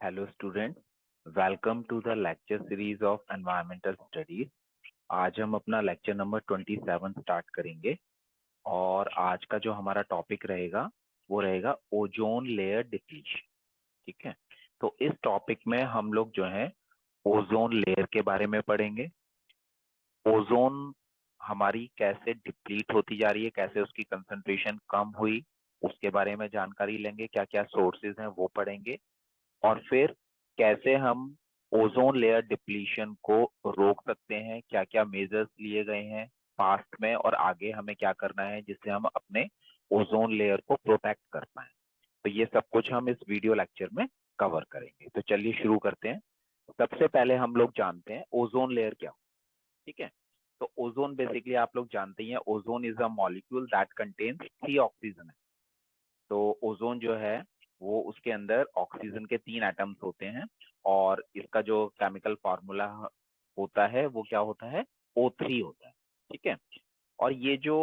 Hello students, welcome to the lecture series of environmental studies। आज हम अपना lecture number 27 start करेंगे और आज का जो हमारा टॉपिक रहेगा वो रहेगा ओजोन लेयर डिप्लीशन। ठीक है, तो इस टॉपिक में हम लोग जो है ओजोन लेयर के बारे में पढ़ेंगे। ओजोन हमारी कैसे डिप्लीट होती जा रही है, कैसे उसकी कंसंट्रेशन कम हुई, उसके बारे में जानकारी लेंगे। क्या क्या सोर्सेज हैं वो पढ़ेंगे और फिर कैसे हम ओजोन लेयर डिप्लीशन को रोक सकते हैं, क्या क्या मेजर्स लिए गए हैं पास्ट में और आगे हमें क्या करना है जिससे हम अपने ओजोन लेयर को प्रोटेक्ट कर पाए। तो ये सब कुछ हम इस वीडियो लेक्चर में कवर करेंगे। तो चलिए शुरू करते हैं। सबसे पहले हम लोग जानते हैं ओजोन लेयर क्या हो। ठीक है, तो ओजोन बेसिकली आप लोग जानते ही हैं, ozone is a molecule that contains 3 oxygen. तो ओजोन जो है वो उसके अंदर ऑक्सीजन के 3 एटम्स होते हैं और इसका जो केमिकल फॉर्मूला होता है वो क्या होता है, O3 होता है। ठीक है, और ये जो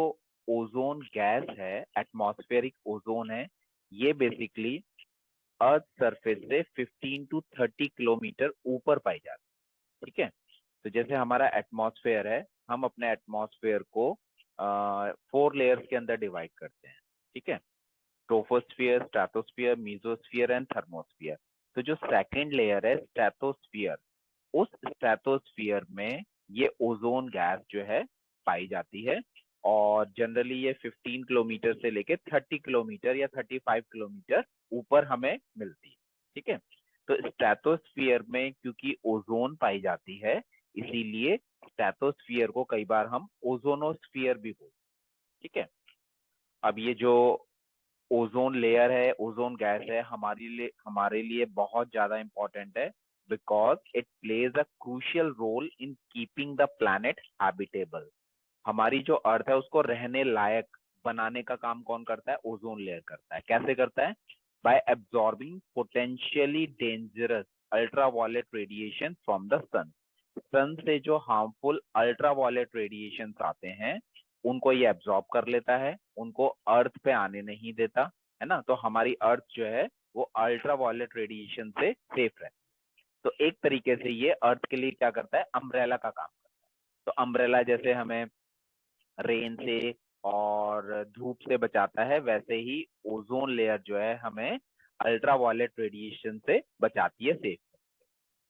ओजोन गैस है, एटमॉस्फेरिक ओजोन है, ये बेसिकली अर्थ सरफेस से 15 टू 30 किलोमीटर ऊपर पाई जाती है। ठीक है, तो जैसे हमारा एटमॉस्फेयर है, हम अपने एटमॉस्फेयर को 4 लेयर्स के अंदर डिवाइड करते हैं। ठीक है, troposphere, stratosphere, mesosphere and thermosphere. तो जो सेकंड लेयर है स्ट्रेटोस्फियर, उस स्ट्रेटोस्फियर में ये ओजोन गैस जो है पाई जाती है और जनरली ये 15 किलोमीटर से लेके 30 किलोमीटर या 35 किलोमीटर ऊपर हमें मिलती है। ठीक है, तो स्ट्रेटोस्फियर में क्योंकि ओजोन पाई जाती है इसीलिए स्ट्रेटोस्फियर को कई बार हम ओजोनोस्फियर भी बोलते हैं। ठीक है, अब ये जो ओजोन लेयर है, ओजोन गैस है, हमारे लिए बहुत ज्यादा इंपॉर्टेंट है because it plays a crucial role in keeping the planet habitable. हमारी जो अर्थ है उसको रहने लायक बनाने का काम कौन करता है, ओजोन लेयर करता है। कैसे करता है? By absorbing potentially dangerous ultraviolet radiation from the sun. Sun से जो हार्मफुल अल्ट्रावायलेट रेडिएशन आते हैं उनको ये एब्जॉर्ब कर लेता है, उनको अर्थ पे आने नहीं देता, है ना। तो हमारी अर्थ जो है वो अल्ट्रावायलेट रेडिएशन से सेफ रहती है। तो एक तरीके से ये अर्थ के लिए क्या करता है, अम्ब्रेला का काम करता है। तो अम्ब्रेला जैसे हमें रेन से और धूप से बचाता है, वैसे ही ओजोन लेयर जो है हमें अल्ट्रावायलेट रेडिएशन से बचाती है, सेफ।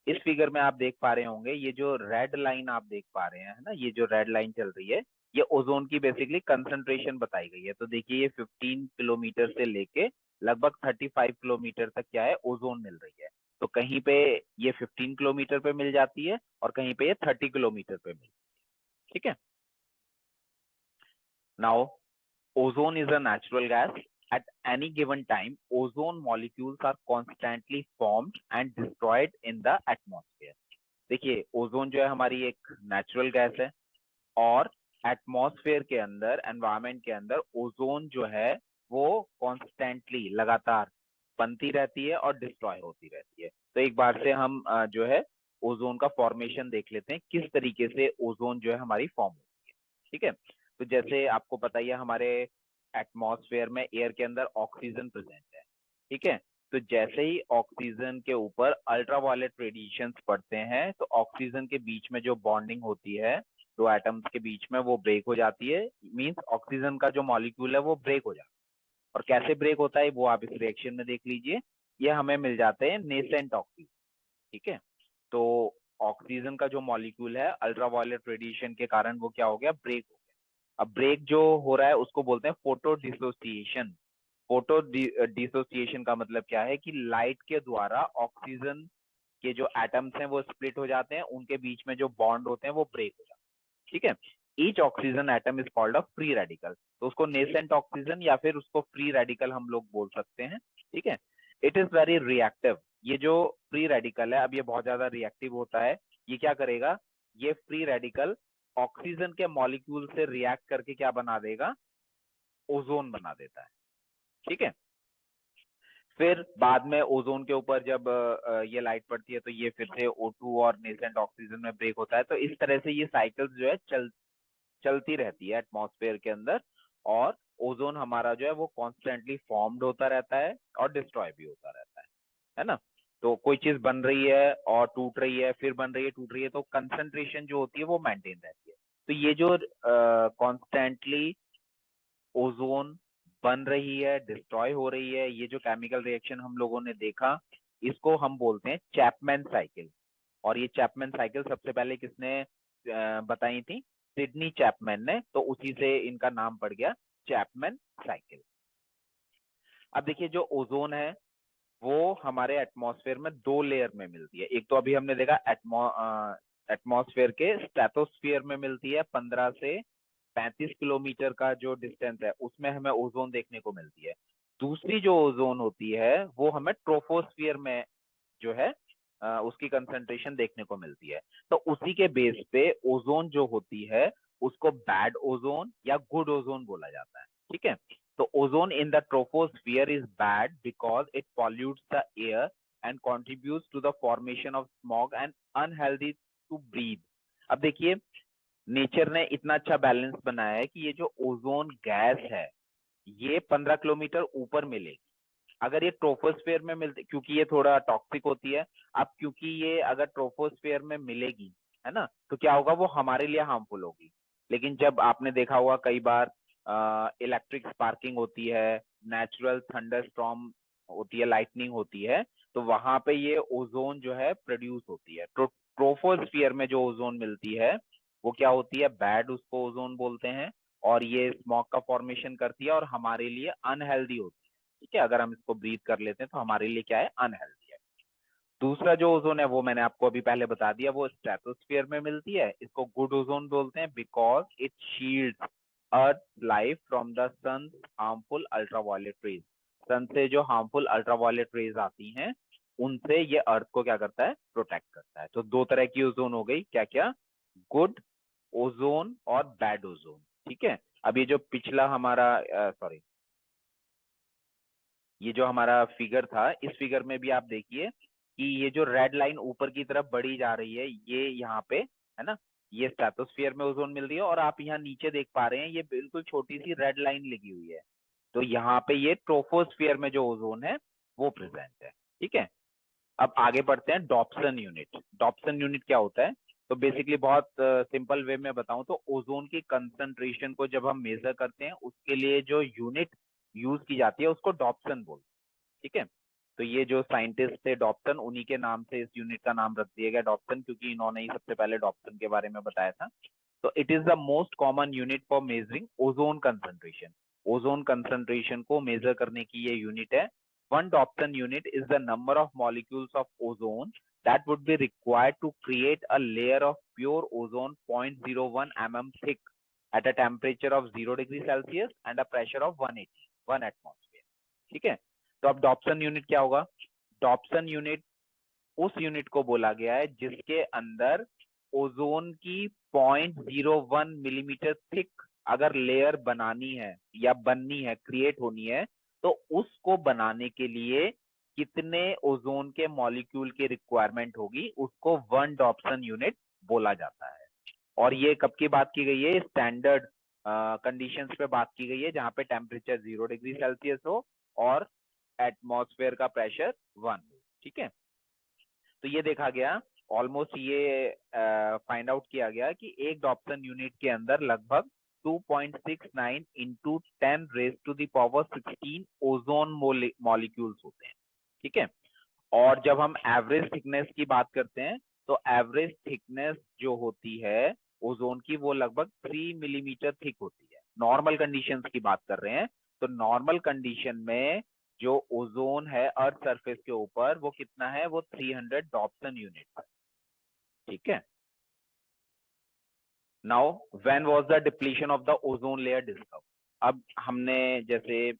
इस फिगर में आप देख पा रहे होंगे, ये जो रेड लाइन आप देख पा रहे हैं, है ना, ये जो रेड लाइन चल रही है ये ओजोन की बेसिकली कंसंट्रेशन बताई गई है। तो देखिए ये 15 किलोमीटर से लेके लगभग 35 किलोमीटर तक क्या है, ओजोन मिल रही है। तो कहीं पे ये 15 किलोमीटर पे मिल जाती है और कहीं पे ये 30 किलोमीटर पे मिल। ठीक है, now ozone is a natural gas. At any given time, ozone molecules are constantly formed and destroyed in the atmosphere. देखिए ओजोन जो है हमारी एक नेचुरल गैस है और एटमॉस्फेयर के अंदर, एनवायरमेंट के अंदर ओजोन जो है वो कॉन्स्टेंटली लगातार बनती रहती है और डिस्ट्रॉय होती रहती है। तो एक बार से हम जो है ओजोन का फॉर्मेशन देख लेते हैं, किस तरीके से ओजोन जो है हमारी फॉर्म होती है। ठीक है, तो जैसे आपको पता ही है हमारे एटमॉस्फेयर में, एयर के अंदर ऑक्सीजन प्रेजेंट है। ठीक है, तो जैसे ही ऑक्सीजन के ऊपर अल्ट्रावायलेट रेडिएशन पड़ते हैं तो ऑक्सीजन के बीच में जो बॉन्डिंग होती है दो एटम्स के बीच में वो ब्रेक हो जाती है। मींस ऑक्सीजन का जो मॉलिक्यूल है वो ब्रेक हो जाता है। और कैसे ब्रेक होता है वो आप इस रिएक्शन में देख लीजिए, ये हमें मिल जाते हैं नेसेंट ऑक्सीजन। ठीक है, तो ऑक्सीजन का जो मॉलिक्यूल है अल्ट्रावायलेट रेडिएशन के कारण वो क्या हो गया, ब्रेक हो गया। अब ब्रेक जो हो रहा है उसको बोलते हैं फोटो डिसोसिएशन। फोटो डिसोसिएशन का मतलब क्या है कि लाइट के द्वारा ऑक्सीजन के जो एटम्स हैं वो स्प्लिट हो जाते हैं, उनके बीच में जो बॉन्ड होते हैं वो ब्रेक हो जाते हैं। ठीक है, each oxygen atom is called a free radical. तो उसको नेसेंट ऑक्सीजन या फिर उसको फ्री रेडिकल हम लोग बोल सकते हैं। ठीक है, इट इज वेरी रिएक्टिव। ये जो फ्री रेडिकल है अब ये बहुत ज्यादा रिएक्टिव होता है। ये क्या करेगा, ये फ्री रेडिकल ऑक्सीजन के मॉलिक्यूल से रिएक्ट करके क्या बना देगा, ओजोन बना देता है। ठीक है, फिर बाद में ओजोन के ऊपर जब ये लाइट पड़ती है तो ये फिर से O2 और नेसेंट ऑक्सीजन में ब्रेक होता है। तो इस तरह से ये साइकिल्स जो है चलती रहती है एटमॉस्फेयर के अंदर और ओजोन हमारा जो है वो कॉन्स्टेंटली फॉर्म्ड होता रहता है और डिस्ट्रॉय भी होता रहता है ना। तो कोई चीज बन रही है और टूट रही है, फिर बन रही है, टूट रही है, तो कंसंट्रेशन जो होती है वो मेंटेन रहती है। तो ये जो कॉन्स्टेंटली ओजोन बन रही है, डिस्ट्रॉय हो रही है, ये जो केमिकल रिएक्शन हम लोगों ने देखा, इसको हम बोलते हैं चैपमैन साइकिल। और ये चैपमैन साइकिल सबसे पहले किसने बताई थी? सिडनी चैपमैन ने, तो उसी से इनका नाम पड़ गया चैपमैन साइकिल। अब देखिए, जो ओजोन है वो हमारे एटमॉस्फेयर में दो लेयर में मिलती है। एक तो अभी हमने देखा एटमॉस्फेयर के स्ट्रेटोस्फियर में मिलती है, 15 से 35 किलोमीटर का जो डिस्टेंस है उसमें हमें ओजोन देखने को मिलती है। दूसरी जो ओजोन होती है वो हमें ट्रोपोस्फियर में जो है उसकी कंसंट्रेशन देखने को मिलती है। तो उसी के बेस पे ओजोन जो होती है उसको बैड ओजोन या गुड ओजोन बोला जाता है। ठीक है, तो ozone in the troposphere is bad because it pollutes the air and contributes to the formation of smog and unhealthy to breathe. अब देखिए, नेचर ने इतना अच्छा बैलेंस बनाया है कि ये जो ओजोन गैस है ये 15 किलोमीटर ऊपर मिलेगी। अगर ये ट्रोपोस्फेयर में मिलती, क्योंकि ये थोड़ा टॉक्सिक होती है, अब क्योंकि ये अगर ट्रोपोस्फेयर में मिलेगी, है ना, तो क्या होगा, वो हमारे लिए हार्मफुल होगी। लेकिन जब आपने देखा होगा कई बार इलेक्ट्रिक स्पार्किंग होती है, नेचुरल थंडर स्टॉर्म होती है, लाइटनिंग होती है, तो वहां पे ये ओजोन जो है प्रोड्यूस होती है। ट्रोपोस्फियर में जो ओजोन मिलती है वो क्या होती है, बैड, उसको ओजोन बोलते हैं, और ये स्मॉग का फॉर्मेशन करती है और हमारे लिए अनहेल्दी होती है। ठीक है, अगर हम इसको ब्रीथ कर लेते हैं तो हमारे लिए क्या है, अनहेल्दी है। दूसरा जो ओजोन है वो मैंने आपको अभी पहले बता दिया, वो स्ट्रेटोस्फियर में मिलती है, इसको गुड ओजोन बोलते हैं because it shields earth life from the sun harmful ultraviolet rays. Sun से जो हार्मफुल अल्ट्रावायलेट रेज आती हैं उनसे ये अर्थ को क्या करता है, प्रोटेक्ट करता है। तो दो तरह की ओजोन हो गई, क्या क्या, गुड ओजोन और बैड ओजोन। ठीक है, अब ये जो पिछला हमारा सॉरी ये जो हमारा फिगर था, इस फिगर में भी आप देखिए कि ये जो रेड लाइन ऊपर की तरफ बढ़ी जा रही है, ये यहाँ पे है ना, ये स्ट्रेटोस्फियर में ओजोन मिल रही है, और आप यहाँ नीचे देख पा रहे हैं ये बिल्कुल छोटी सी रेड लाइन लगी हुई है। तो यहाँ पे ये ट्रोपोस्फियर में जो ओजोन है वो प्रेजेंट है। ठीक है, अब आगे बढ़ते हैं डॉप्सन यूनिट। डॉप्सन यूनिट क्या होता है? तो बेसिकली बहुत सिंपल वे में बताऊं तो ओजोन की कंसंट्रेशन को जब हम मेजर करते हैं उसके लिए जो यूनिट यूज की जाती है उसको डॉप्सन बोलते हैं। ठीक है, तो ये जो साइंटिस्ट थे डॉप्सन, उन्हीं के नाम से इस यूनिट का नाम रख दिया गया डॉप्सन, क्योंकि इन्होंने ही सबसे पहले डॉप्सन के बारे में बताया था। तो it is the most common unit for measuring ozone concentration. Ozone concentration को मेजर करने की ये यूनिट है। One Dobson unit is the number of molecules of ozone that would be required to create a layer of pure ozone 0.01 mm thick at a temperature of 0 degree Celsius and a pressure of 180 1 atmosphere। ठीक है, तो अब Dobson unit क्या होगा? Dobson unit उस unit को बोला गया है जिसके अंदर ओजोन की 0.01 मिलीमीटर थिक अगर लेयर बनानी है या बननी है, क्रिएट होनी है, तो उसको बनाने के लिए कितने ओजोन के मॉलिक्यूल की रिक्वायरमेंट होगी, उसको वन डॉप्सन यूनिट बोला जाता है। और ये कब की बात की गई है? स्टैंडर्ड कंडीशंस पे बात की गई है, जहां पे टेम्परेचर 0 डिग्री सेल्सियस हो और एटमॉस्फेयर का प्रेशर 1 हो। ठीक है, तो ये देखा गया, ऑलमोस्ट ये फाइंड आउट किया गया कि एक डॉप्सन यूनिट के अंदर लगभग 2.69 into 10 raise to the power 16 ozone molecules होते हैं। ठीक है, और जब हम एवरेज थिकनेस की बात करते हैं तो एवरेज थिकनेस जो होती है ओजोन की वो लगभग 3 मिलीमीटर थिक होती है। नॉर्मल कंडीशंस की बात कर रहे हैं, तो नॉर्मल कंडीशन में जो ओजोन है अर्थ सरफेस के ऊपर वो कितना है, वो 300 डॉप्सन यूनिट है। ठीक है, now when was the depletion of the ozone layer discover. अब हमने जैसे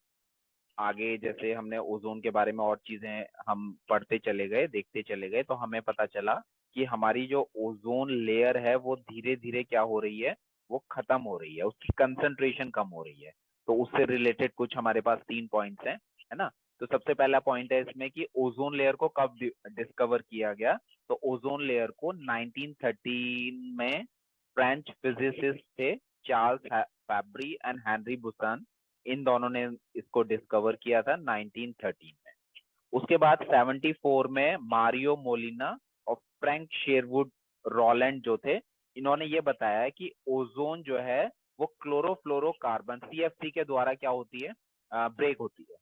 आगे जैसे हमने ओजोन के बारे में और चीजें हम पढ़ते चले गए, देखते चले गए, तो हमें पता चला कि हमारी जो ओजोन लेयर है वो धीरे धीरे क्या हो रही है, वो खत्म हो रही है, उसकी कंसंट्रेशन कम हो रही है। तो उससे रिलेटेड कुछ हमारे पास 3 पॉइंट्स हैं, है ना। तो सबसे पहला पॉइंट है इसमें कि ओजोन लेयर को कब डिस्कवर किया गया। तो ओजोन लेयर को 1913 में फ्रेंच फिजिसिस्ट थे Charles Fabry and Henri Buisson, इन दोनों ने इसको डिस्कवर किया था 1913 में। उसके बाद 74 में मारियो मोलिना और फ्रैंक शेरवुड रॉलैंड जो थे, इन्होंने ये बताया है कि ओजोन जो है वो क्लोरोफ्लोरोकार्बन सीएफसी के द्वारा क्या होती है, ब्रेक होती है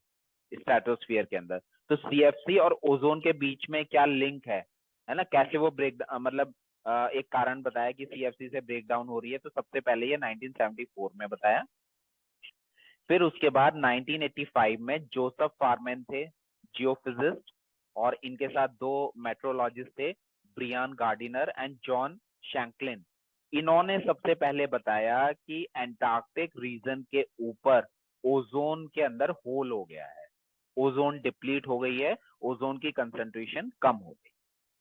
स्ट्रेटोस्फियर के अंदर। तो सीएफसी और ओजोन के बीच में क्या लिंक है ना, कैसे वो ब्रेक मतलब एक कारण बताया कि सीएफसी से ब्रेक डाउन हो रही है, तो सबसे पहले ये 1974 में बताया। फिर उसके बाद 1985 में जोसेफ फारमैन थे, जियोफिजिस्ट, और इनके साथ दो मेट्रोलॉजिस्ट थे, ब्रियान गार्डिनर एंड जॉन शैंकलिन। इन्होंने सबसे पहले बताया कि एंटार्क्टिक रीजन के ऊपर ओजोन के अंदर होल हो गया है, ओजोन डिप्लीट हो गई है, ओजोन की कंसंट्रेशन कम हो गई।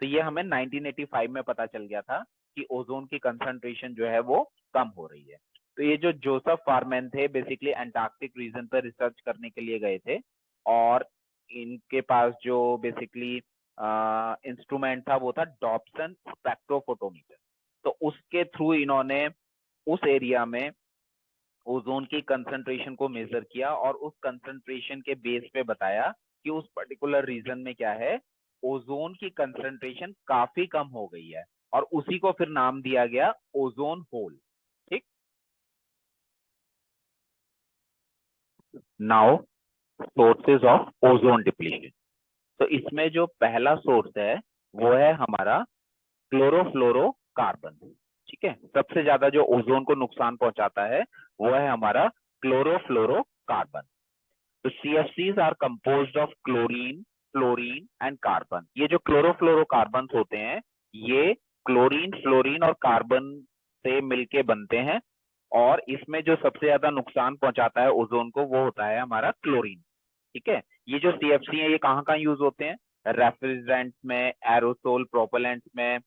तो ये हमें 1985 में पता चल गया था कि ओजोन की कंसंट्रेशन जो है वो कम हो रही है। तो ये जो जोसेफ फारमैन थे बेसिकली एंटार्क्टिक रीजन पर रिसर्च करने के लिए गए थे, और इनके पास जो बेसिकली इंस्ट्रूमेंट था वो था डॉप्सन स्पेक्ट्रोफोटोमीटर। तो उसके थ्रू इन्होंने उस एरिया में ओजोन की कंसंट्रेशन को मेजर किया और उस कंसंट्रेशन के बेस पे बताया कि उस पर्टिकुलर रीजन में क्या है, ओजोन की कंसंट्रेशन काफी कम हो गई है, और उसी को फिर नाम दिया गया ओजोन होल। ठीक। Now sources of ozone depletion. तो इसमें जो पहला सोर्स है वो है हमारा क्लोरोफ्लोरोकार्बन। ठीक है, सबसे ज्यादा जो ओजोन को नुकसान पहुंचाता है वो है हमारा क्लोरोफ्लोरोकार्बन। तो CFCs are composed of chlorine, fluorine and carbon. ये जो क्लोरोफ्लोरोकार्बन होते हैं ये क्लोरीन, फ्लोरीन और कार्बन से मिलके बनते हैं, और इसमें जो सबसे ज्यादा नुकसान पहुंचाता है ओजोन को वो होता है हमारा क्लोरीन। ठीक है, ये जो CFC है ये कहाँ कहाँ यूज होते हैं, रेफ्रिजरेंट में, एरोसोल प्रोपेलेंट्स में,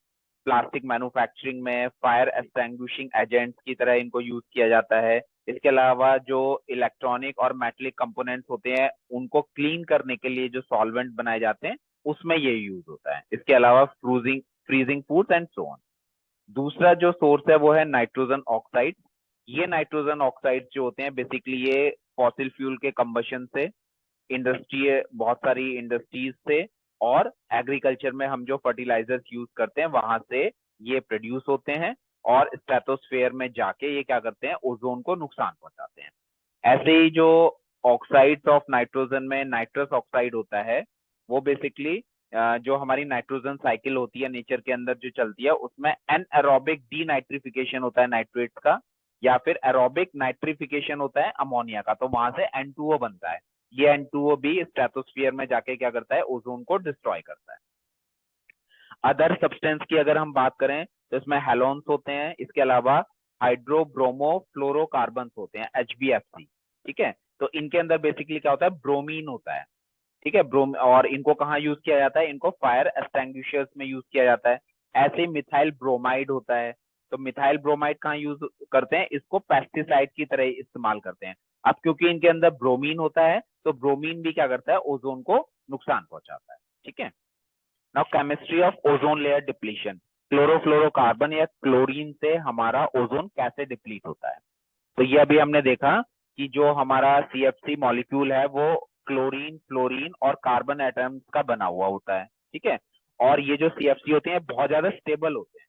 प्लास्टिक मैन्युफैक्चरिंग में, फायर एक्सटिंग्विशिंग एजेंट्स की तरह इनको यूज किया जाता है। इसके अलावा जो इलेक्ट्रॉनिक और मेटेलिक कंपोनेंट्स होते हैं उनको क्लीन करने के लिए जो सॉल्वेंट बनाए जाते हैं उसमें ये यूज होता है। इसके अलावा freezing freezing foods and so on. दूसरा जो सोर्स है वो है नाइट्रोजन ऑक्साइड। ये नाइट्रोजन ऑक्साइड जो होते हैं बेसिकली ये फॉसिल फ्यूल के कंबशन से, इंडस्ट्री, बहुत सारी इंडस्ट्रीज से, और एग्रीकल्चर में हम जो फर्टिलाइजर्स यूज करते हैं वहां से ये प्रोड्यूस होते हैं, और स्ट्रेटोस्फेयर में जाके ये क्या करते हैं, ओजोन को नुकसान पहुंचाते हैं। ऐसे ही जो ऑक्साइड्स ऑफ नाइट्रोजन में नाइट्रस ऑक्साइड होता है, वो बेसिकली जो हमारी नाइट्रोजन साइकिल होती है नेचर के अंदर जो चलती है उसमें एनएरोबिक डीनाइट्रिफिकेशन होता है नाइट्रेट्स का, या फिर एरोबिक नाइट्रिफिकेशन होता है अमोनिया का, तो वहां से N2O बनता है। ये N2O भी स्ट्रेटोस्फियर में जाके क्या करता है, ओजोन को डिस्ट्रॉय करता है। अदर सब्सटेंस की अगर हम बात करें तो इसमें हेलोन्स होते हैं, इसके अलावा हाइड्रोब्रोमो फ्लोरोकार्बन होते हैं, HBFC। ठीक है, तो इनके अंदर बेसिकली क्या होता है, ब्रोमीन होता है। ठीक है, ब्रोम, और इनको कहाँ यूज किया जाता है, इनको फायर एक्सटिंग्विशर्स में यूज किया जाता है। ऐसे ही मिथाइल ब्रोमाइड होता है, तो मिथाइल ब्रोमाइड कहाँ यूज करते हैं, इसको पेस्टिसाइड की तरह इस्तेमाल करते हैं। अब क्योंकि इनके अंदर ब्रोमीन होता है तो ब्रोमीन भी क्या करता है, ओजोन को नुकसान पहुंचाता है। ठीक है। Now chemistry of ozone layer depletion. Chlorofluorocarbon या क्लोरीन से हमारा ओजोन कैसे डिप्लीट होता है, तो ये अभी हमने देखा कि जो हमारा CFC मॉलिक्यूल है वो क्लोरीन, फ्लोरीन और कार्बन एटम्स का बना हुआ होता है। ठीक है, और ये जो CFC होते हैं बहुत ज्यादा स्टेबल होते हैं,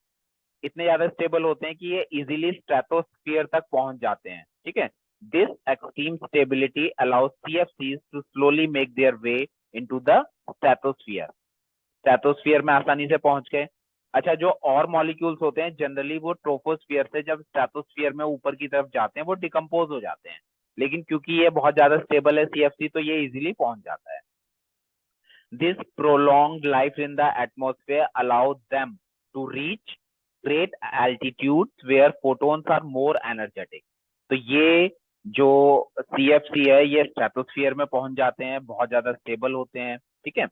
इतने ज्यादा स्टेबल होते हैं कि ये इजीली स्ट्रेटोस्फियर तक पहुंच जाते हैं। ठीक है, this extreme stability allows CFCs to slowly make their way into the stratosphere. Stratosphere में आसानी से पहुंच गए। अच्छा, जो और मॉलिक्यूल्स होते हैं जनरली वो ट्रोपोस्फियर से जब स्ट्रेटोस्फियर में ऊपर की तरफ जाते हैं वो डिकम्पोज हो जाते हैं, लेकिन क्योंकि ये बहुत ज्यादा स्टेबल है CFC तो ये इजीली पहुंच जाता है। This prolonged life in the atmosphere allows them to reach great altitudes where photons are more energetic। तो ये जो CFC है ये स्ट्रेटोस्फियर में पहुंच जाते हैं, बहुत ज्यादा स्टेबल होते हैं। ठीक है,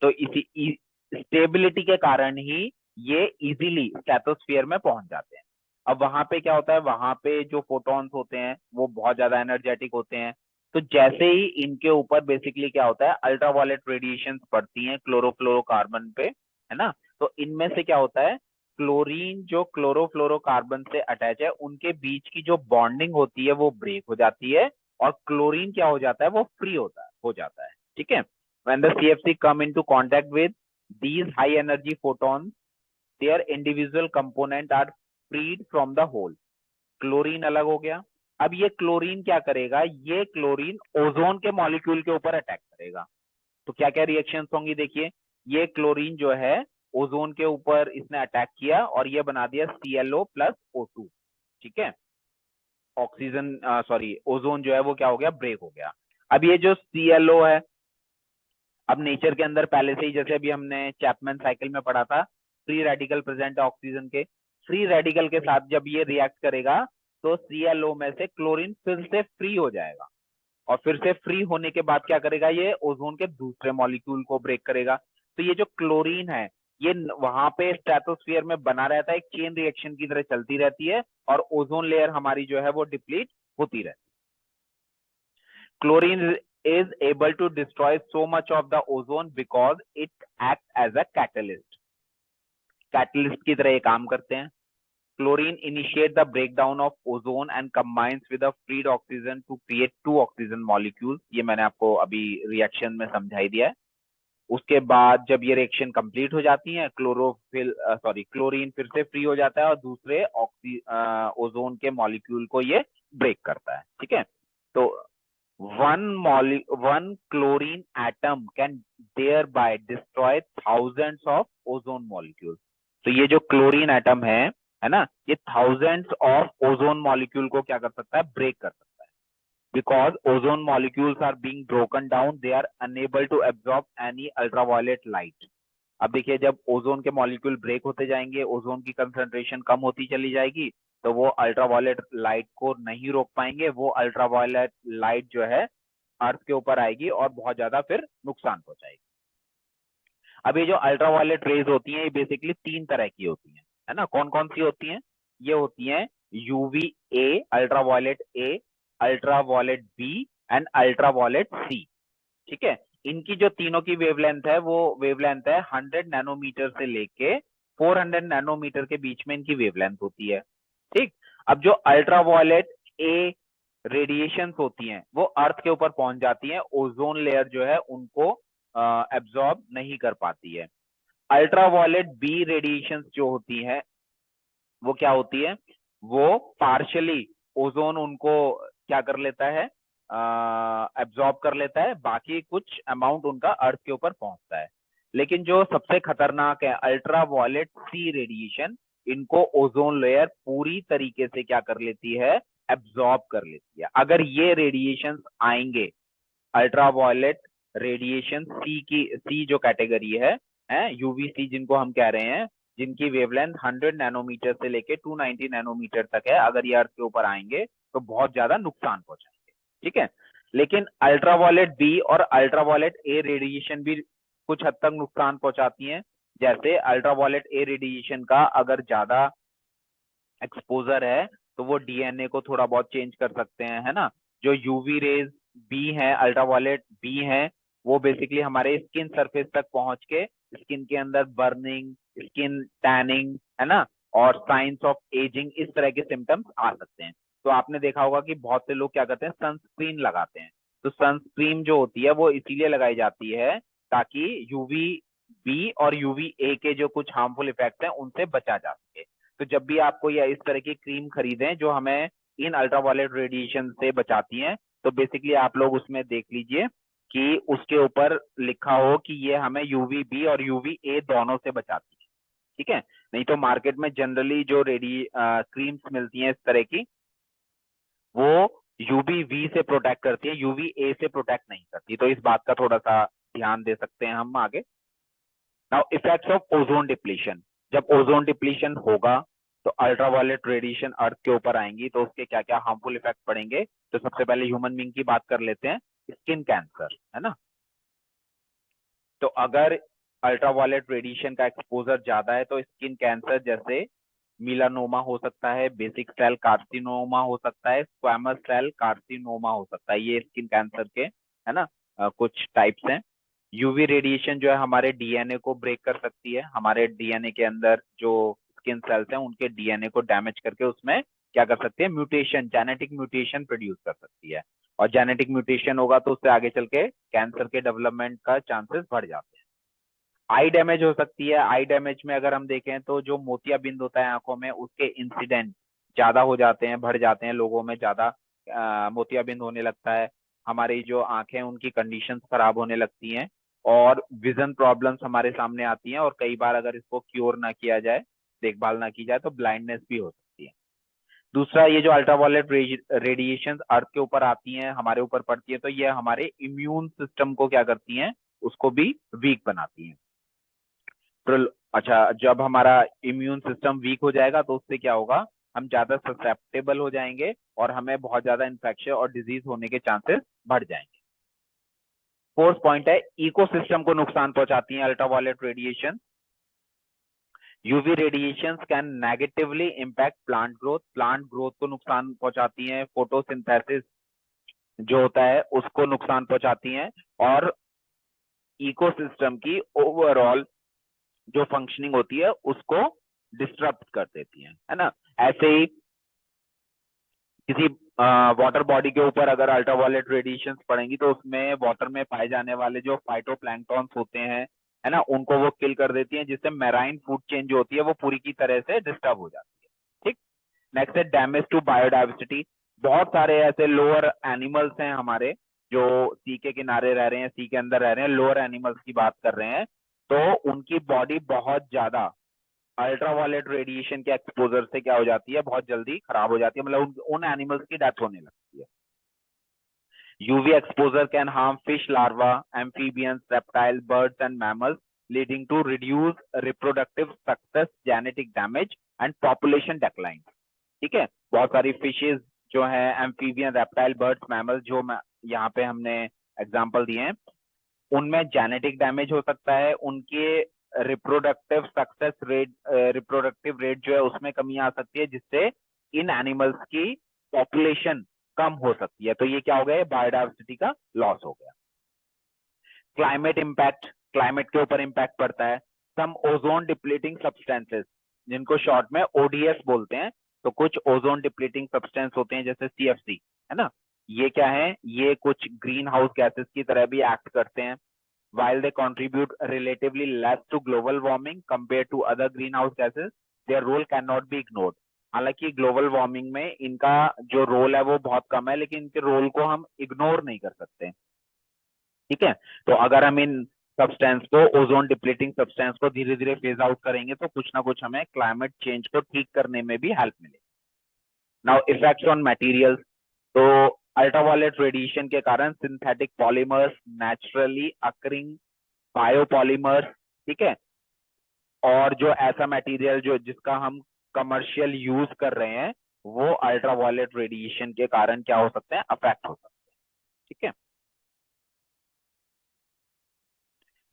तो इसी स्टेबिलिटी के कारण ही ये इजीली स्ट्रेटोस्फियर में पहुंच जाते हैं। अब वहां पे क्या होता है, वहां पे जो फोटॉन्स होते हैं वो बहुत ज्यादा एनर्जेटिक होते हैं, तो जैसे ही इनके ऊपर बेसिकली क्या होता है, अल्ट्रावायलेट रेडिएशन पड़ती हैं क्लोरोफ्लोरोकार्बन पे, है ना, तो इनमें से क्या होता है, क्लोरीन जो क्लोरोफ्लोरोकार्बन से अटैच है उनके बीच की जो बॉन्डिंग होती है वो ब्रेक हो जाती है, और क्लोरीन क्या हो जाता है, वो फ्री होता है हो जाता है। ठीक है, When the CFC come into contact with these high energy photons, their individual component are freed from the whole. Chlorine अलग हो गया। अब ये क्लोरीन क्या करेगा, ये क्लोरीन ओजोन के मॉलिक्यूल के ऊपर अटैक करेगा। तो क्या क्या रिएक्शंस होंगी देखिए, ये क्लोरीन जो है ओजोन के ऊपर इसने अटैक किया और ये बना दिया ClO प्लस O2। ठीक है, ऑक्सीजन सॉरी ओजोन जो है वो क्या हो गया, ब्रेक हो गया। अब ये जो ClO है, अब नेचर के अंदर पहले से ही जैसे अभी हमने चैपमैन साइकिल में पढ़ा था, फ्री रेडिकल प्रेजेंट है ऑक्सीजन के, फ्री रेडिकल के साथ जब ये रिएक्ट करेगा तो ClO में से क्लोरीन फिर से फ्री हो जाएगा, और फिर से फ्री होने के बाद क्या करेगा, ये ओजोन के दूसरे मॉलिक्यूल को ब्रेक करेगा। तो ये जो क्लोरीन है ये वहां पे स्ट्रेटोस्फीयर में बना रहता है, एक चेन रिएक्शन की तरह चलती रहती है, और ओजोन लेयर हमारी जो है वो डिप्लीट होती रहती है। Chlorine is able to destroy so much of the ozone because it acts as a catalyst. Catalyst की तरह ये काम करते हैं। Chlorine initiate the breakdown of ozone and combines with the freed oxygen to create 2 oxygen molecules. ये मैंने आपको अभी रिएक्शन में समझाई दिया है। उसके बाद जब ये रिएक्शन कंप्लीट हो जाती है, क्लोरीन फिर से फ्री हो जाता है और दूसरे ओजोन के मॉलिक्यूल को ये ब्रेक करता है। ठीक है, तो one chlorine atom can thereby destroy thousands of ozone molecules। तो ये जो क्लोरीन एटम है ना, ये थाउजेंड्स ऑफ ओजोन मॉलिक्यूल को क्या कर सकता है, ब्रेक कर सकता है। Because ozone molecules are being broken down, they are unable to absorb any ultraviolet light. अब देखिए, जब ओजोन के मॉलिक्यूल ब्रेक होते जाएंगे, ओजोन की कंसंट्रेशन कम होती चली जाएगी, तो वो अल्ट्रावायलेट लाइट को नहीं रोक पाएंगे। वो अल्ट्रावायलेट लाइट जो है अर्थ के ऊपर आएगी और बहुत ज्यादा फिर नुकसान पहुंचाएगी। अब ये जो अल्ट्रावायलेट रेज होती हैं, ये बेसिकली 3 तरह की होती हैं, है ना। कौन कौन सी होती हैं, ये होती हैं UVA, ultraviolet A, ultraviolet B and ultraviolet C. ठीक है, इनकी जो तीनों की वेवलेंथ है वो वेवलेंथ है 100 नैनोमीटर से लेके 400 नैनोमीटर के बीच में इनकी वेवलेंथ होती है। ठीक, अब जो अल्ट्रावायलेट ए रेडिएशंस होती हैं वो अर्थ के ऊपर पहुंच जाती हैं, ओजोन लेयर जो है उनको एब्जॉर्ब नहीं कर पाती है। अल्ट्रावायलेट बी रेडिएशंस जो होती है वो क्या होती है, वो पार्शियली ओजोन उनको क्या कर लेता है, एब्जॉर्ब कर लेता है, बाकी कुछ अमाउंट उनका अर्थ के ऊपर पहुंचता है। लेकिन जो सबसे खतरनाक है अल्ट्रावायलेट सी रेडिएशन, इनको ओजोन लेयर पूरी तरीके से क्या कर लेती है, एब्जॉर्ब कर लेती है। अगर ये रेडिएशन आएंगे, अल्ट्रावायलेट रेडिएशन सी जो कैटेगरी है यूवीसी जिनको हम कह रहे हैं, जिनकी वेवलेंथ 100 नैनोमीटर से लेके 290 नैनोमीटर तक है, अगर ये अर्थ के ऊपर आएंगे तो बहुत ज्यादा नुकसान पहुंचाएंगे। ठीक है, लेकिन अल्ट्रावायलेट बी और अल्ट्रावायलेट ए रेडिएशन भी कुछ हद तक नुकसान पहुंचाती हैं। जैसे अल्ट्रावायलेट ए रेडिएशन का अगर ज्यादा एक्सपोजर है तो वो डीएनए को थोड़ा बहुत चेंज कर सकते हैं, है ना। जो यूवी रेज बी है, अल्ट्रावायलेट बी है, वो बेसिकली हमारे स्किन सरफेस तक पहुंच के स्किन के अंदर बर्निंग, स्किन टैनिंग, है ना, और साइंस ऑफ एजिंग, इस तरह के सिम्टम्स आ सकते हैं। तो आपने देखा होगा कि बहुत से लोग क्या करते हैं, सनस्क्रीन लगाते हैं। तो सनस्क्रीन जो होती है वो इसीलिए लगाई जाती है ताकि यूवी बी और यूवी ए के जो कुछ हार्मफुल इफेक्ट हैं उनसे बचा जा सके। तो जब भी आपको या इस तरह की क्रीम खरीदें जो हमें इन अल्ट्रावायलेट रेडिएशन से बचाती हैं, तो बेसिकली आप लोग उसमें देख लीजिए कि उसके ऊपर लिखा हो कि ये हमें यूवी बी और यूवी ए दोनों से बचाती है। ठीक है, नहीं तो मार्केट में जनरली जो क्रीम्स मिलती हैं इस तरह की, वो यूवी वी से प्रोटेक्ट करती है, यूवी ए से प्रोटेक्ट नहीं करती। तो इस बात का थोड़ा सा ध्यान दे सकते हैं हम आगे। Now effects of ozone depletion, जब ओजोन डिप्लीशन होगा तो अल्ट्रावायलेट रेडिएशन अर्थ के ऊपर आएंगी, तो उसके क्या क्या हार्मफुल इफेक्ट पड़ेंगे। तो सबसे पहले ह्यूमन बीइंग की बात कर लेते हैं, स्किन कैंसर, है ना। तो अगर अल्ट्रावायलेट रेडिएशन का एक्सपोजर ज्यादा है तो स्किन कैंसर जैसे मिलानोमा हो सकता है, बेसिक सेल कार्सिनोमा हो सकता है, स्क्वैमस सेल कार्सिनोमा हो सकता है। ये स्किन कैंसर के, है ना, कुछ टाइप्स हैं। यूवी रेडिएशन जो है हमारे डीएनए को ब्रेक कर सकती है, हमारे डीएनए के अंदर जो स्किन सेल्स हैं उनके डीएनए को डैमेज करके उसमें क्या कर सकती है, म्यूटेशन, जेनेटिक म्यूटेशन प्रोड्यूस कर सकती है। और जेनेटिक म्यूटेशन होगा तो उससे आगे चल के कैंसर के डेवलपमेंट का चांसेस बढ़ जाते हैं। आई डैमेज हो सकती है। आई डैमेज में अगर हम देखें तो जो मोतियाबिंद होता है आंखों में, उसके इंसिडेंट ज्यादा हो जाते हैं, बढ़ जाते हैं, लोगों में ज्यादा मोतियाबिंद होने लगता है। हमारी जो आंखें उनकी कंडीशंस खराब होने लगती हैं और विजन प्रॉब्लम्स हमारे सामने आती हैं, और कई बार अगर इसको क्योर ना किया जाए, देखभाल ना की जाए, तो ब्लाइंडनेस भी हो सकती है। दूसरा, ये जो अल्ट्रावायलेट रेडिएशन अर्थ के ऊपर आती हैं, हमारे ऊपर पड़ती है, तो ये हमारे इम्यून सिस्टम को क्या करती हैं, उसको भी वीक बनाती हैं। तो अच्छा, जब हमारा इम्यून सिस्टम वीक हो जाएगा तो उससे क्या होगा, हम ज्यादा ससेप्टेबल हो जाएंगे और हमें बहुत ज्यादा इन्फेक्शन और डिजीज होने के चांसेस बढ़ जाएंगे। फोर्थ पॉइंट है, इकोसिस्टम को नुकसान पहुंचाती है ultraviolet radiation. UV radiations can negatively impact plant growth को नुकसान पहुंचाती हैं, फोटोसिंथेसिस जो होता है उसको नुकसान पहुंचाती हैं, और इकोसिस्टम की ओवरऑल जो फंक्शनिंग होती है उसको डिस्टर्ब कर देती है ना। ऐसे ही किसी वाटर बॉडी के ऊपर अगर अल्ट्रावायलेट रेडिएशन पड़ेंगी तो उसमें वाटर में पाए जाने वाले जो फाइटोप्लैंक्टॉन्स होते हैं, है ना, उनको वो किल कर देती हैं, जिससे मैराइन फूड चेन जो होती है वो पूरी की तरह से डिस्टर्ब हो जाती है। ठीक। नेक्स्ट है डैमेज टू बायोडाइवर्सिटी। बहुत सारे ऐसे लोअर एनिमल्स हैं हमारे जो सी के किनारे रह रहे हैं, सी के अंदर रह रहे हैं, लोअर एनिमल्स की बात कर रहे हैं, तो उनकी बॉडी बहुत ज्यादा अल्ट्रावायलेट रेडिएशन के एक्सपोजर से क्या हो जाती है, बहुत जल्दी खराब हो जाती है, मतलब उन एनिमल्स की डेथ होने लगती है। UV exposure can harm fish larva, amphibians, reptile, birds and mammals, leading to reduce reproductive success, genetic damage and population decline. ठीक है, बहुत सारी फिशेज जो है, एम्फीबियन, रेप्टाइल, बर्ड्स, मैमल्स, जो यहाँ पे हमने एग्जाम्पल दिए हैं, उनमें जेनेटिक डैमेज हो सकता है, उनके रिप्रोडक्टिव रेट जो है उसमें कमी आ सकती है, जिससे इन एनिमल्स की पॉपुलेशन कम हो सकती है। तो ये क्या हो गया, बायोडाइवर्सिटी का लॉस हो गया। क्लाइमेट इम्पैक्ट, क्लाइमेट के ऊपर इम्पैक्ट पड़ता है। सम ओजोन डिप्लीटिंग सब्सटेंसेस, जिनको शॉर्ट में ओडीएस बोलते हैं, तो कुछ ओजोन डिप्लीटिंग सब्सटेंस होते हैं जैसे सीएफसी, है ना, ये क्या है, ये कुछ ग्रीन हाउस गैसेस की तरह भी एक्ट करते हैं। While they contribute relatively less to global warming compared to other greenhouse gases, their role cannot be ignored. हालांकि ग्लोबल वार्मिंग में इनका जो रोल है वो बहुत कम है, लेकिन इनके रोल को हम इग्नोर नहीं कर सकते। ठीक है, तो अगर हम इन सब्सटेंस को, ओजोन डिप्लीटिंग सब्सटेंस को धीरे धीरे फेज आउट करेंगे तो कुछ ना कुछ हमें क्लाइमेट चेंज को ठीक करने में भी हेल्प मिलेगी। Now effects on materials. तो अल्ट्रावायलेट रेडिएशन के कारण synthetic polymers, naturally occurring biopolymers, ठीक है, और जो ऐसा मटेरियल जो जिसका हम कमर्शियल यूज कर रहे हैं, वो अल्ट्रावायलेट रेडिएशन के कारण क्या हो सकते हैं, अफेक्ट हो सकते हैं। ठीक है,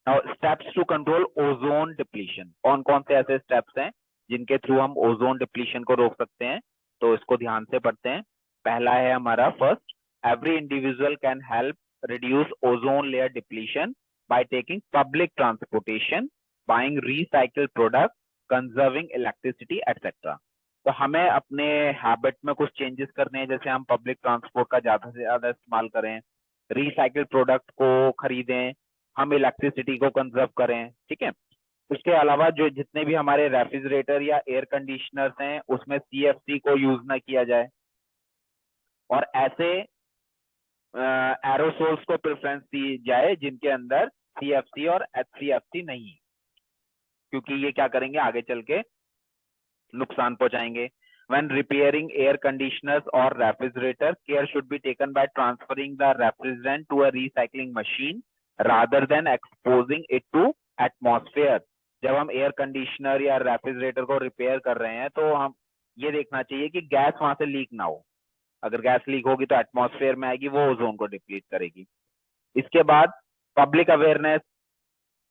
now steps to control ozone depletion. कौन कौन से ऐसे स्टेप्स हैं जिनके थ्रू हम ओजोन डिप्लीशन को रोक सकते हैं, तो इसको ध्यान से पढ़ते हैं। पहला है हमारा first, every individual can help reduce ozone layer depletion by taking public transportation, buying recycled product, conserving electricity, etc. तो हमें अपने हैबिट में कुछ चेंजेस करने हैं, जैसे हम पब्लिक ट्रांसपोर्ट का ज्यादा से ज्यादा इस्तेमाल करें, रिसाइकल्ड प्रोडक्ट को खरीदें, हम इलेक्ट्रिसिटी को कंजर्व करें। ठीक है, उसके अलावा जो जितने भी हमारे रेफ्रिजरेटर या एयर कंडीशनर्स हैं उसमें सीएफसी को यूज ना किया जाए, और ऐसे एरोसोल्स को प्रेफरेंस दी जाए जिनके अंदर सीएफसी और एचसीएफसी नहीं है, क्योंकि ये क्या करेंगे, आगे चल के नुकसान पहुंचाएंगे। When repairing air conditioners or refrigerator, care should be taken by transferring the refrigerant to a recycling machine rather than exposing it to atmosphere. जब हम एयर कंडीशनर या रेफ्रिजरेटर को रिपेयर कर रहे हैं तो हम ये देखना चाहिए कि गैस वहां से लीक ना हो। अगर गैस लीक होगी तो एटमॉस्फेयर में आएगी, वो ओजोन को डिप्लीट करेगी। इसके बाद पब्लिक अवेयरनेस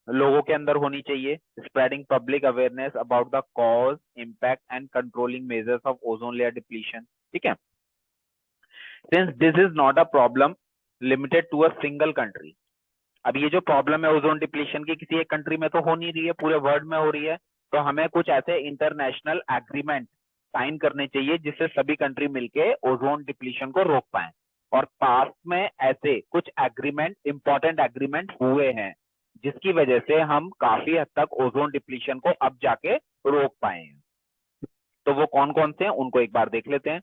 लोगों के अंदर होनी चाहिए, spreading public awareness about the cause, impact and controlling measures of ozone layer depletion. ठीक है, since this is not a problem limited to a single country. अब ये जो प्रॉब्लम है ओजोन डिप्लीशन की, किसी एक कंट्री में तो हो नहीं रही है, पूरे वर्ल्ड में हो रही है, तो हमें कुछ ऐसे इंटरनेशनल एग्रीमेंट साइन करने चाहिए जिससे सभी कंट्री मिलके ओजोन डिप्लीशन को रोक पाए। और पास्ट में ऐसे कुछ एग्रीमेंट, इंपॉर्टेंट एग्रीमेंट हुए हैं जिसकी वजह से हम काफी हद तक ओजोन डिप्लीशन को अब जाके रोक पाए हैं। तो वो कौन कौन से हैं उनको एक बार देख लेते हैं।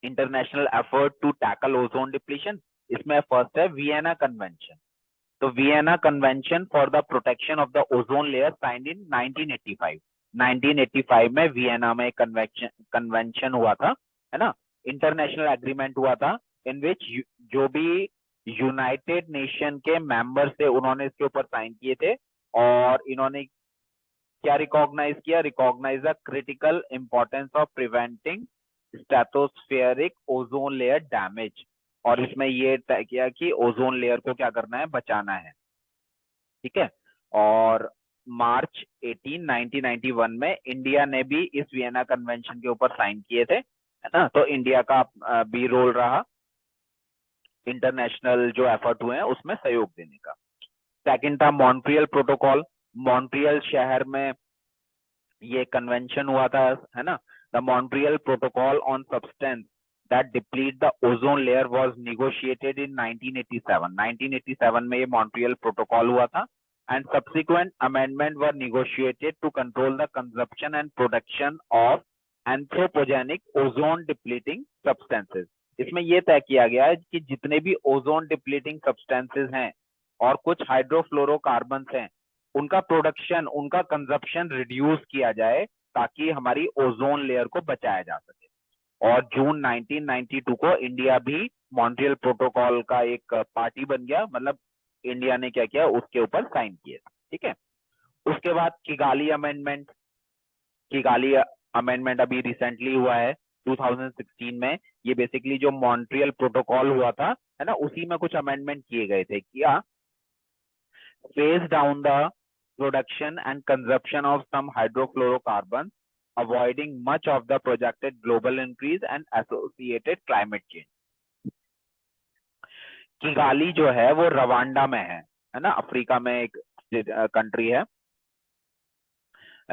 International effort to tackle ozone depletion, इसमें फर्स्ट है वियना कन्वेंशन। तो Vienna convention for the protection of the ozone layer signed in 1985। 1985 में वियना में कन्वेंशन हुआ था, है ना, इंटरनेशनल एग्रीमेंट हुआ था इन विच जो भी यूनाइटेड नेशन के मेंबर थे उन्होंने इसके ऊपर साइन किए थे। और इन्होंने क्या रिकॉग्नाइज किया, recognise the critical importance of preventing stratospheric ozone layer damage. और इसमें ये तय किया कि ओजोन लेयर को क्या करना है, बचाना है। ठीक है। और मार्च 18 1991 में इंडिया ने भी इस वियना कन्वेंशन के ऊपर साइन किए थे, है ना। तो इंडिया का भी रोल रहा इंटरनेशनल जो एफर्ट हुए हैं उसमें सहयोग देने का। सेकंड था मॉन्ट्रियल प्रोटोकॉल। मॉन्ट्रियल शहर में ये कन्वेंशन हुआ था, है ना। The Montreal protocol on substance that deplete the ozone layer was negotiated in 1987। 1987 में ये मॉन्ट्रियल प्रोटोकॉल हुआ था and subsequent amendment were negotiated to control the consumption and production of anthropogenic ozone depleting substances. इसमें यह तय किया गया है कि जितने भी ओजोन डिप्लीटिंग सब्सटेंसेस हैं और कुछ हाइड्रोफ्लोरोकार्बन्स हैं उनका प्रोडक्शन, उनका कंजप्शन रिड्यूस किया जाए ताकि हमारी ओजोन लेयर को बचाया जा सके। और जून 1992 को इंडिया भी मॉन्ट्रियल प्रोटोकॉल का एक पार्टी बन गया, मतलब इंडिया ने क्या किया, उसके ऊपर साइन किए। ठीक है। उसके बाद किगाली अमेंडमेंट। किगाली अमेंडमेंट अभी रिसेंटली हुआ है 2016 में। ये बेसिकली जो मॉन्ट्रियल प्रोटोकॉल हुआ था, है ना, उसी में कुछ अमेंडमेंट किए गए थे। क्या, phase down the production and consumption of some hydrofluorocarbons, avoiding much of the projected global increase and associated climate change. Kigali जो है वो रवांडा में है ना, अफ्रीका में एक कंट्री है,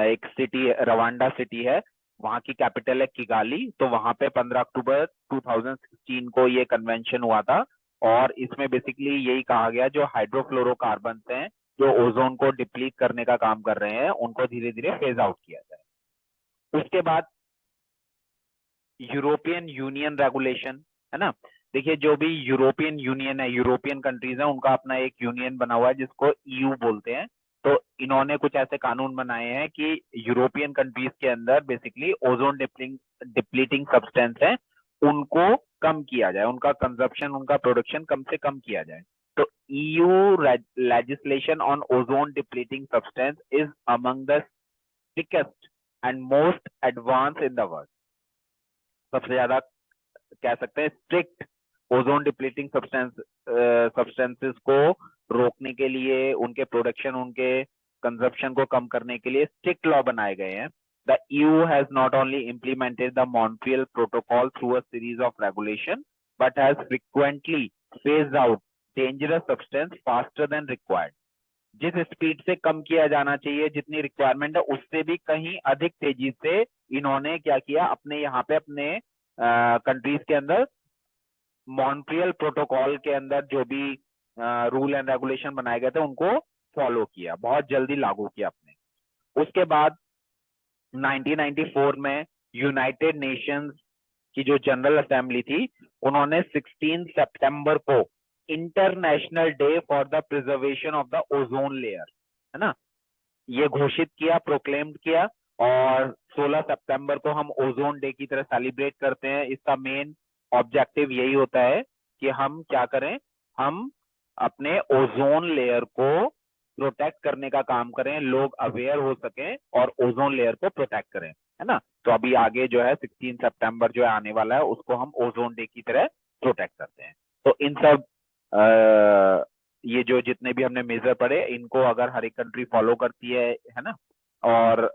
एक सिटी रवांडा सिटी है, वहां की कैपिटल है किगाली। तो वहां पे 15 अक्टूबर 2016 को ये कन्वेंशन हुआ था और इसमें बेसिकली यही कहा गया जो हाइड्रोफ्लोरोकार्बन हैं जो ओजोन को डिप्लीट करने का काम कर रहे हैं उनको धीरे धीरे फेज आउट किया जाए। उसके बाद यूरोपियन यूनियन रेगुलेशन, है ना। देखिए जो भी यूरोपियन यूनियन है, यूरोपियन कंट्रीज है, उनका अपना एक यूनियन बना हुआ है जिसको ईयू बोलते हैं। तो इन्होंने कुछ ऐसे कानून बनाए हैं कि यूरोपियन कंट्रीज के अंदर बेसिकली ओजोन डिप्लीटिंग सब्सटेंस है उनको कम किया जाए, उनका कंजप्शन, उनका प्रोडक्शन कम से कम किया जाए। तो EU legislation on ozone depleting substance is among the strictest and most advance in the world. सबसे ज्यादा कह सकते हैं स्ट्रिक्ट ओजोन डिप्लीटिंग सब्सटेंसेस को रोकने के लिए, उनके प्रोडक्शन, उनके कंजप्शन को कम करने के लिए स्ट्रिक्ट लॉ बनाए गए हैं। The EU has not only implemented the Montreal Protocol through a series of regulation, but has frequently phased out dangerous substance faster than required. जिस स्पीड से कम किया जाना चाहिए, जितनी रिक्वायरमेंट है, उससे भी कहीं अधिक तेजी से इन्होंने क्या किया, अपने यहाँ पे अपने कंट्रीज के अंदर मॉन्ट्रियल प्रोटोकॉल के अंदर जो भी रूल एंड रेगुलेशन बनाए गए थे उनको फॉलो किया, बहुत जल्दी लागू किया अपने। उसके बाद 1994 में यूनाइटेड नेशंस की जो जनरल असेंबली थी उन्होंने 16 सितंबर को international day for the preservation of the ozone layer, है ना, ये घोषित किया, प्रोक्लेम्ड किया। और 16 सितंबर को हम ओजोन डे की तरह सेलिब्रेट करते हैं। इसका मेन ऑब्जेक्टिव यही होता है कि हम क्या करें, हम अपने ओजोन लेयर को प्रोटेक्ट करने का काम करें, लोग अवेयर हो सकें और ओजोन लेयर को प्रोटेक्ट करें, है ना। तो अभी आगे जो है 16 सितंबर जो है आने वाला है उसको हम ओजोन डे की तरह प्रोटेक्ट करते हैं। तो इन सब ये जो जितने भी हमने मेजर पढ़े इनको अगर हर एक कंट्री फॉलो करती है ना, और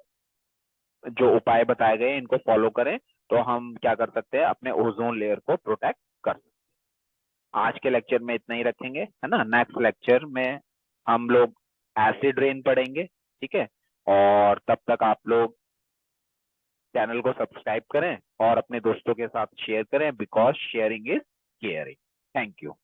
जो उपाय बताए गए इनको फॉलो करें तो हम क्या कर सकते हैं, अपने ओजोन लेयर को प्रोटेक्ट कर सकते हैं। आज के लेक्चर में इतना ही रखेंगे, है ना। नेक्स्ट लेक्चर में हम लोग एसिड रेन पढ़ेंगे, ठीक है। और तब तक आप लोग चैनल को सब्सक्राइब करें और अपने दोस्तों के साथ शेयर करें, because sharing is caring. Thank you.